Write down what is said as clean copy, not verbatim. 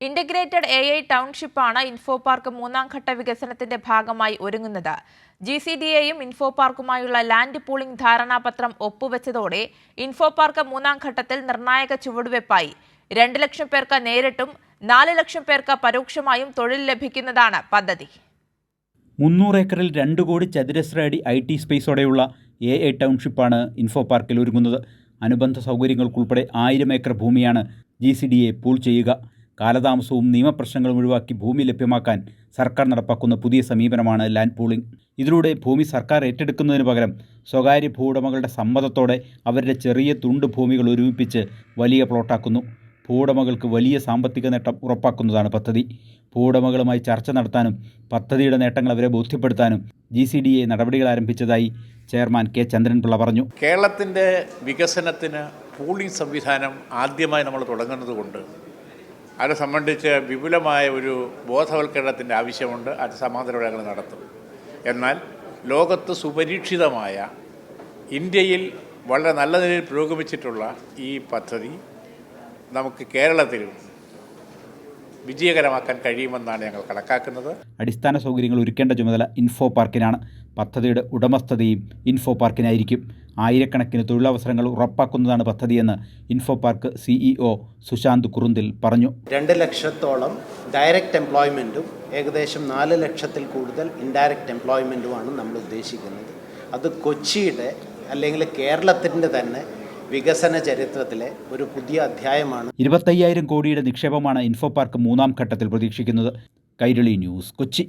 Integrated AI ടൗൺഷിപ്പാണ് info park മൂന്നാം ഘട്ട വികസനത്തിന്റെ ഭാഗമായി ഒരുങ്ങുന്നത്. GCDAയും ഇൻഫോ പാർക്കുമായുള്ള ലാൻഡ് പൂളിംഗ് ധാരണാപത്രം ഒപ്പുവെച്ചതോടെ ഇൻഫോ പാർക്ക് മൂന്നാം ഘട്ടത്തിൽ നിർണായക ചുവടുവെപ്പായി. 2 ലക്ഷം പേർക്ക് നേരിട്ടും 4 ലക്ഷം പേർക്ക് പരോക്ഷമായും തൊഴിൽ ലഭിക്കുന്നതാണ് പദ്ധതി. 300 ഏക്കറിൽ 2 കോടി ചതുരശ്ര അടി IT സ്പേസോടെയുള്ള AI ടൗൺഷിപ്പാണ് ഇൻഫോ പാർക്കിൽ ഒരുങ്ങുന്നത്. അനുബന്ധ സൗകര്യങ്ങൾക്കുൾപ്പെടെ 1000 ഏക്കർ ഭൂമിയാണ് GCDA പൂൾ ചെയ്യുക. കാലതാമസവും നിയമപ്രശ്നങ്ങളും ഒഴിവാക്കി ഭൂമി ലഭ്യമാക്കാൻ സർക്കാർ നടപ്പാക്കുന്ന പുതിയ സമീപനമാണ് ലാൻഡ് പൂളിംഗ്. ഇതിലൂടെ ഭൂമി സർക്കാർ ഏറ്റെടുക്കുന്നതിന് പകരം സ്വകാര്യ ഭൂവുടമകളുടെ സമ്മതത്തോടെ അവരുടെ ചെറിയ തുണ്ട് ഭൂമികൾ ഒരുമിപ്പിച്ച് വലിയ പ്ലോട്ടാക്കുന്നു. ഭൂവുടമകൾക്ക് വലിയ സാമ്പത്തിക നേട്ടം ഉറപ്പാക്കുന്നതാണ് പദ്ധതി. ഭൂവുടമകളുമായി ചർച്ച നടത്താനും പദ്ധതിയുടെ നേട്ടങ്ങൾ അവരെ ബോധ്യപ്പെടുത്താനും GCDA നടപടികൾ ആരംഭിച്ചതായി ചെയർമാൻ K. ചന്ദ്രൻപിള്ള പറഞ്ഞു. കേരളത്തിൻ്റെ വികസനത്തിന് പൂളിംഗ് സംവിധാനം ആദ്യമായി നമ്മൾ തുടങ്ങുന്നത് കൊണ്ട് അത് സംബന്ധിച്ച് വിപുലമായ ഒരു ബോധവൽക്കരണത്തിൻ്റെ ആവശ്യമുണ്ട്. അത് സമാന്തരമായി ഞങ്ങൾ നടത്തും. എന്നാൽ ലോകത്ത് സുപരീക്ഷിതമായ ഇന്ത്യയിൽ വളരെ നല്ല നിലയിൽ പുരോഗമിച്ചിട്ടുള്ള ഈ പദ്ധതി നമുക്ക് കേരളത്തിൽ വിജയകരമാക്കാൻ കഴിയുമെന്നാണ് ഞങ്ങൾ കണക്കാക്കുന്നത്. അടിസ്ഥാന സൗകര്യങ്ങൾ ഒരുക്കേണ്ട ചുമതല ഇൻഫോ പാർക്കിനാണ്. പദ്ധതിയുടെ ഉടമസ്ഥതയും ഇൻഫോ പാർക്കിനായിരിക്കും. ആയിരക്കണക്കിന് തൊഴിലവസരങ്ങൾ ഉറപ്പാക്കുന്നതാണ് പദ്ധതിയെന്ന് info park CEO Sushant Kurunthil പറഞ്ഞു. 2 ലക്ഷത്തോളം ഡയറക്റ്റ് എംപ്ലോയ്മെൻറ്റും ഏകദേശം 4 ലക്ഷത്തിൽ കൂടുതൽ ഇൻഡയറക്റ്റ് എംപ്ലോയ്മെൻറ്റുമാണ് നമ്മൾ ഉദ്ദേശിക്കുന്നത്. അത് കൊച്ചിയുടെ അല്ലെങ്കിൽ കേരളത്തിൻ്റെ തന്നെ വികസന ചരിത്രത്തിലെ ഒരു പുതിയ അധ്യായമാണ്. 25,000 കോടിയുടെ നിക്ഷേപമാണ് ഇൻഫോ പാർക്ക് മൂന്നാം ഘട്ടത്തിൽ പ്രതീക്ഷിക്കുന്നത്. കൈരളി ന്യൂസ്, കൊച്ചി.